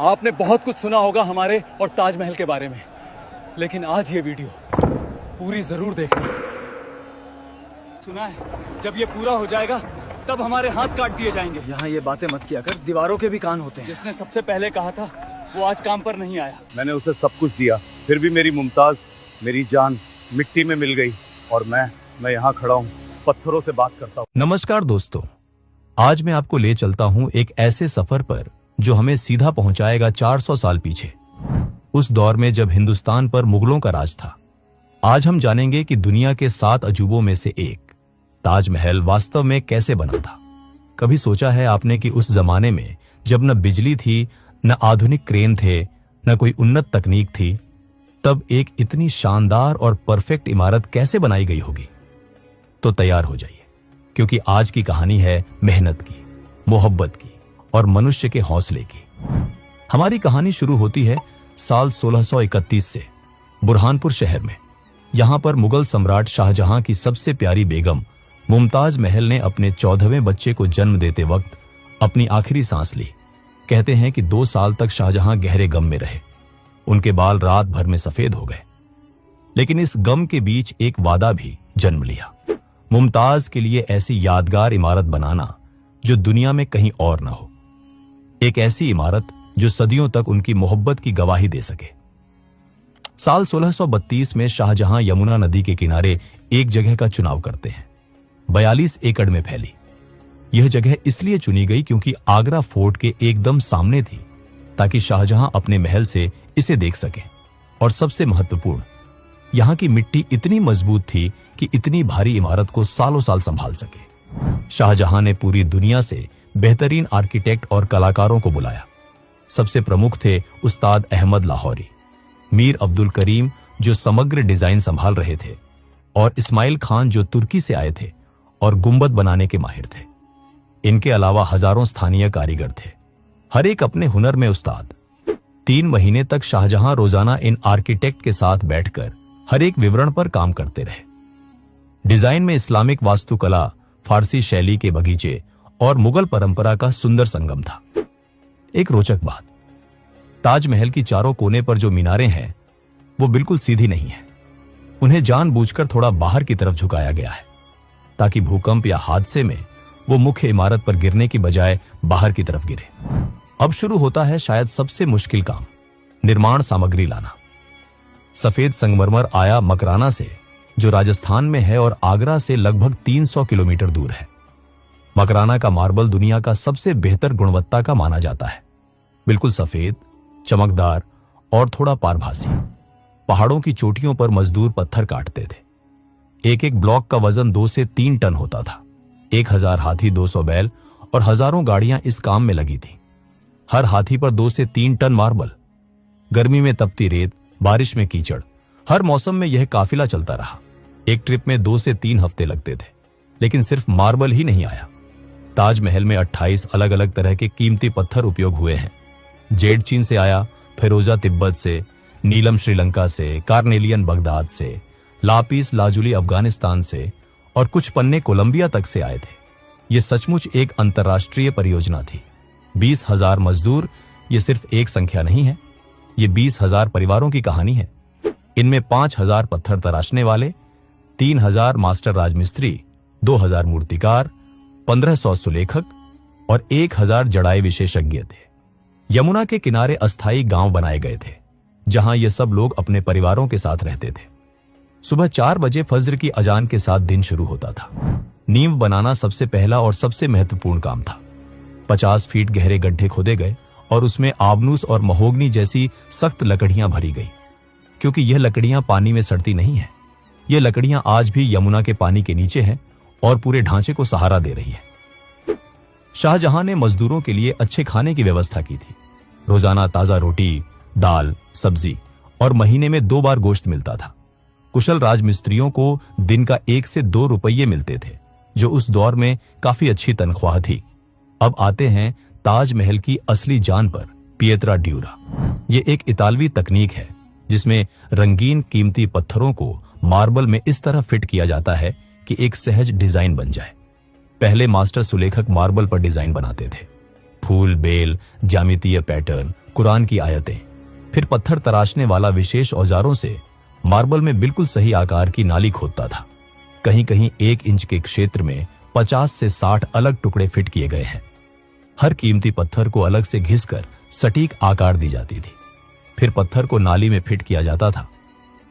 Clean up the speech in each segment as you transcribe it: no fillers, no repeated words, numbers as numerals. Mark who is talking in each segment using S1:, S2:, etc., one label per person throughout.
S1: आपने बहुत कुछ सुना होगा हमारे और ताजमहल के बारे में, लेकिन आज ये वीडियो पूरी जरूर देखना। सुना है जब ये पूरा हो जाएगा तब हमारे हाथ काट दिए जाएंगे।
S2: यहाँ ये बातें मत किया कर, दीवारों के भी कान होते हैं।
S1: जिसने सबसे पहले कहा था वो आज काम पर नहीं आया।
S3: मैंने उसे सब कुछ दिया, फिर भी मेरी मुमताज, मेरी जान मिट्टी में मिल गई और मैं यहाँ खड़ा हूँ, पत्थरों से बात करता हूँ।
S4: नमस्कार दोस्तों, आज मैं आपको ले चलता हूँ एक ऐसे सफर पर जो हमें सीधा पहुंचाएगा 400 साल पीछे, उस दौर में जब हिंदुस्तान पर मुगलों का राज था। आज हम जानेंगे कि दुनिया के 7 अजूबों में से एक ताजमहल वास्तव में कैसे बना था। कभी सोचा है आपने कि उस जमाने में जब न बिजली थी, न आधुनिक क्रेन थे, न कोई उन्नत तकनीक थी, तब एक इतनी शानदार और परफेक्ट इमारत कैसे बनाई गई होगी? तो तैयार हो जाइए, क्योंकि आज की कहानी है मेहनत की, मोहब्बत की और मनुष्य के हौसले की। हमारी कहानी शुरू होती है साल 1631 से बुरहानपुर शहर में। यहां पर मुगल सम्राट शाहजहां की सबसे प्यारी बेगम मुमताज महल ने अपने 14वें बच्चे को जन्म देते वक्त अपनी आखिरी सांस ली। कहते हैं कि 2 साल तक शाहजहां गहरे गम में रहे। उनके बाल रात भर में सफेद हो गए। लेकिन इस गम के बीच एक वादा भी जन्म लिया, मुमताज के लिए ऐसी यादगार इमारत बनाना जो दुनिया में कहीं और न हो। एक ऐसी इमारत जो सदियों तक उनकी मोहब्बत की गवाही दे सके। साल 1632 में शाहजहां यमुना नदी के किनारे एक जगह का चुनाव करते हैं। 42 एकड़ में फैली यह जगह इसलिए चुनी गई क्योंकि आगरा फोर्ट के एकदम सामने थी, ताकि शाहजहां अपने महल से इसे देख सके। और सबसे महत्वपूर्ण, यहां की मिट्टी इतनी मजबूत थी कि इतनी भारी इमारत को सालों साल संभाल सके। शाहजहां ने पूरी दुनिया से बेहतरीन आर्किटेक्ट और कलाकारों को बुलाया। सबसे प्रमुख थे उस्ताद अहमद लाहौरी, मीर अब्दुल करीम जो समग्र डिजाइन संभाल रहे थे, और इस्माइल खान जो तुर्की से आए थे और गुंबद बनाने के माहिर थे। इनके अलावा हजारों स्थानीय कारीगर थे, हर एक अपने हुनर में उस्ताद। 3 महीने तक शाहजहां रोजाना इन आर्किटेक्ट के साथ बैठकर हर एक विवरण पर काम करते रहे। डिजाइन में इस्लामिक वास्तुकला, फारसी शैली के बगीचे और मुगल परंपरा का सुंदर संगम था। एक रोचक बात, ताजमहल की चारों कोने पर जो मीनारें हैं वो बिल्कुल सीधी नहीं है। उन्हें जानबूझकर थोड़ा बाहर की तरफ झुकाया गया है, ताकि भूकंप या हादसे में वो मुख्य इमारत पर गिरने की बजाय बाहर की तरफ गिरे। अब शुरू होता है शायद सबसे मुश्किल काम, निर्माण सामग्री लाना। सफेद संगमरमर आया मकराना से, जो राजस्थान में है और आगरा से लगभग 300 किलोमीटर दूर है। मकराना का मार्बल दुनिया का सबसे बेहतर गुणवत्ता का माना जाता है। बिल्कुल सफेद, चमकदार और थोड़ा पारभासी। पहाड़ों की चोटियों पर मजदूर पत्थर काटते थे। एक एक ब्लॉक का वजन 2 से 3 टन होता था। 1000 हाथी, 200 बैल और हजारों गाड़ियां इस काम में लगी थी। हर हाथी पर 2 से 3 टन मार्बल। गर्मी में तपती रेत, बारिश में कीचड़, हर मौसम में यह काफिला चलता रहा। एक ट्रिप में 2 से 3 हफ्ते लगते थे। लेकिन सिर्फ मार्बल ही नहीं आया। ताजमहल में 28 अलग अलग तरह के कीमती पत्थर उपयोग हुए हैं। जेड चीन से आया, फिरोजा तिब्बत से, नीलम श्रीलंका से, कार्नेलियन बगदाद से, लापिस लाजुली अफगानिस्तान से और कुछ पन्ने कोलंबिया तक से आए थे। यह सचमुच एक अंतर्राष्ट्रीय परियोजना थी। 20,000 मजदूर ये सिर्फ एक संख्या नहीं है, ये 20,000 परिवारों की कहानी है। इनमें 5,000 पत्थर तराशने वाले, 3,000 मास्टर राजमिस्त्री, 2,000 मूर्तिकार, 1,500 सुलेखक और 1,000 जड़ाई विशेषज्ञ थे। यमुना के किनारे अस्थायी गांव बनाए गए थे, जहां ये सब लोग अपने परिवारों के साथ रहते थे। सुबह 4 बजे फज्र की अजान के साथ दिन शुरू होता था। नींव बनाना सबसे पहला और सबसे महत्वपूर्ण काम था। 50 फीट गहरे गड्ढे खोदे गए और उसमें आबनूस और महोगनी जैसी सख्त लकड़ियां भरी गई, क्योंकि यह लकड़ियां पानी में सड़ती नहीं है। ये लकड़ियां आज भी यमुना के पानी के नीचे हैं और पूरे ढांचे को सहारा दे रही है। शाहजहां ने मजदूरों के लिए अच्छे खाने की व्यवस्था की थी। रोजाना ताजा रोटी, दाल, सब्जी और महीने में 2 बार गोश्त मिलता था। कुशल राजमिस्त्रियों को दिन का 1 से 2 रुपये मिलते थे, जो उस दौर में काफी अच्छी तनख्वाह थी। अब आते हैं ताजमहल की असली जान पर, पिएत्रा ड्यूरा। ये एक इतालवी तकनीक है जिसमें रंगीन कीमती पत्थरों को मार्बल में इस तरह फिट किया जाता है कि एक सहज डिजाइन बन जाए। पहले मास्टर सुलेखक मार्बल पर डिजाइन बनाते थे। फूल, बेल, ज्यामितीय पैटर्न, कुरान की आयतें, फिर पत्थर तराशने वाला विशेष औजारों से मार्बल में बिल्कुल सही आकार की नाली खोदता था। कहीं कहीं 1 इंच के क्षेत्र में 50 से 60 अलग टुकड़े फिट किए गए हैं। हर कीमती पत्थर को अलग से घिसकर सटीक आकार दी जाती थी। फिर पत्थर को नाली में फिट किया जाता था।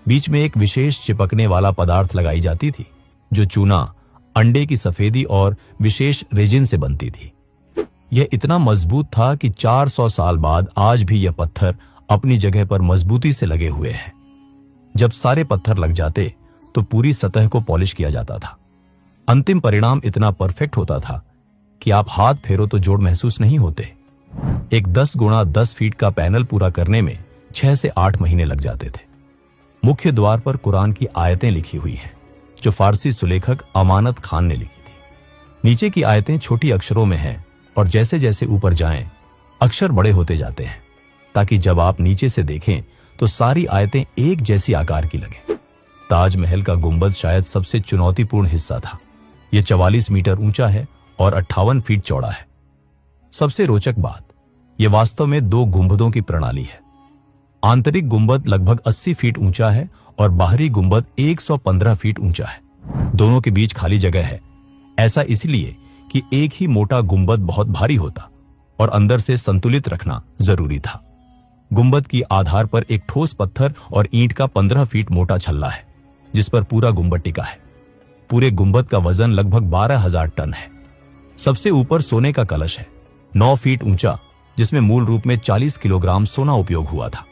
S4: बीच में एक विशेष चिपकने वाला पदार्थ लगाई जाती थी जो चूना, अंडे की सफेदी और विशेष रेजिन से बनती थी। यह इतना मजबूत था कि 400 साल बाद आज भी यह पत्थर अपनी जगह पर मजबूती से लगे हुए हैं। जब सारे पत्थर लग जाते तो पूरी सतह को पॉलिश किया जाता था। अंतिम परिणाम इतना परफेक्ट होता था कि आप हाथ फेरो तो जोड़ महसूस नहीं होते। एक 10 गुणा 10 फीट का पैनल पूरा करने में 6 से 8 महीने लग जाते थे। मुख्य द्वार पर कुरान की आयतें लिखी हुई हैं जो फारसी सुलेखक अमानत खान ने लिखी थी। नीचे की आयतें छोटी अक्षरों में हैं और जैसे जैसे ऊपर जाएं अक्षर बड़े होते जाते हैं ताकि जब आप नीचे से देखें तो सारी आयतें एक जैसी आकार की लगें। ताजमहल का गुंबद शायद सबसे चुनौतीपूर्ण हिस्सा था। यह 44 मीटर ऊंचा है और 58 फीट चौड़ा है। सबसे रोचक बात, यह वास्तव में 2 गुंबदों की प्रणाली है। आंतरिक गुंबद लगभग 80 फीट ऊंचा है और बाहरी गुंबद 115 फीट ऊंचा है। दोनों के बीच खाली जगह है। ऐसा इसलिए कि एक ही मोटा गुंबद बहुत भारी होता और अंदर से संतुलित रखना जरूरी था। गुंबद की आधार पर एक ठोस पत्थर और ईंट का 15 फीट मोटा छल्ला है जिस पर पूरा गुंबद टिका है। पूरे गुंबद का वजन लगभग 12,000 टन है। सबसे ऊपर सोने का कलश है, 9 फीट ऊंचा, जिसमें मूल रूप में 40 किलोग्राम सोना उपयोग हुआ था।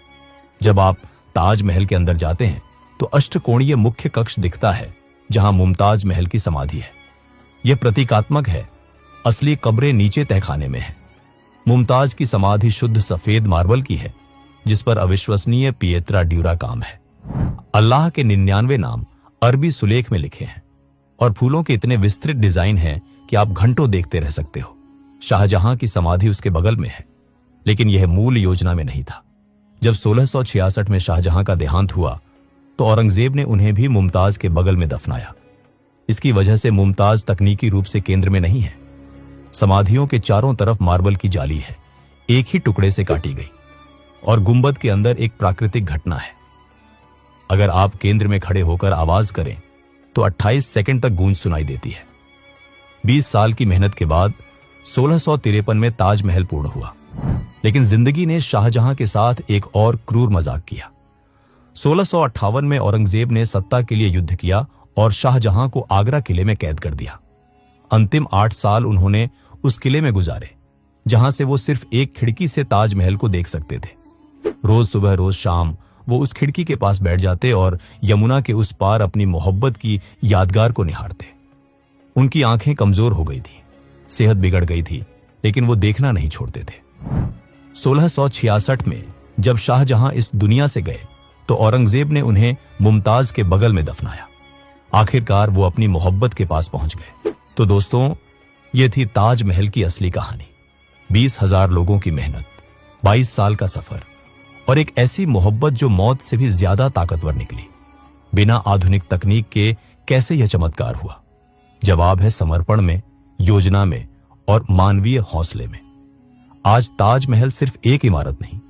S4: जब आप ताजमहल के अंदर जाते हैं तो अष्टकोणीय मुख्य कक्ष दिखता है जहां मुमताज महल की समाधि है। यह प्रतीकात्मक है। असली कब्रें नीचे तहखाने में है। मुमताज की समाधि शुद्ध सफेद मार्बल की है जिस पर अविश्वसनीय पिएत्रा ड्यूरा काम है। अल्लाह के 99 नाम अरबी सुलेख में लिखे हैं और फूलों के इतने विस्तृत डिजाइन हैं कि आप घंटों देखते रह सकते हो। शाहजहां की समाधि उसके बगल में है, लेकिन यह मूल योजना में नहीं था। जब 1666 में शाहजहां का देहांत हुआ तो औरंगजेब ने उन्हें भी मुमताज के बगल में दफनाया। इसकी वजह से मुमताज तकनीकी रूप से केंद्र में नहीं है। समाधियों के चारों तरफ मार्बल की जाली है, एक ही टुकड़े से काटी गई, और गुंबद के अंदर एक प्राकृतिक घटना है। अगर आप केंद्र में खड़े होकर आवाज करें तो 28 सेकंड तक गूंज सुनाई देती है। 20 साल की मेहनत के बाद 1653 में ताजमहल पूर्ण हुआ, लेकिन जिंदगी ने शाहजहां के साथ एक और क्रूर मजाक किया। 1658 में औरंगजेब ने सत्ता के लिए युद्ध किया और शाहजहां को आगरा किले में कैद कर दिया। अंतिम 8 साल उन्होंने उस किले में गुजारे जहां से वो सिर्फ एक खिड़की से ताजमहल को देख सकते थे। रोज सुबह रोज शाम वो उस खिड़की के पास बैठ जाते और यमुना के उस पार अपनी मोहब्बत की यादगार को निहारते। उनकी आंखें कमजोर हो गई थी, सेहत बिगड़ गई थी, लेकिन वो देखना नहीं छोड़ते थे। 1666 में जब शाहजहां इस दुनिया से गए तो औरंगजेब ने उन्हें मुमताज के बगल में दफनाया। आखिरकार वो अपनी मोहब्बत के पास पहुंच गए। तो दोस्तों, ये थी ताजमहल की असली कहानी। 20,000 लोगों की मेहनत, 22 साल का सफर और एक ऐसी मोहब्बत जो मौत से भी ज्यादा ताकतवर निकली। बिना आधुनिक तकनीक के कैसे यह चमत्कार हुआ? जवाब है समर्पण में, योजना में और मानवीय हौसले में। आज ताजमहल सिर्फ एक इमारत नहीं,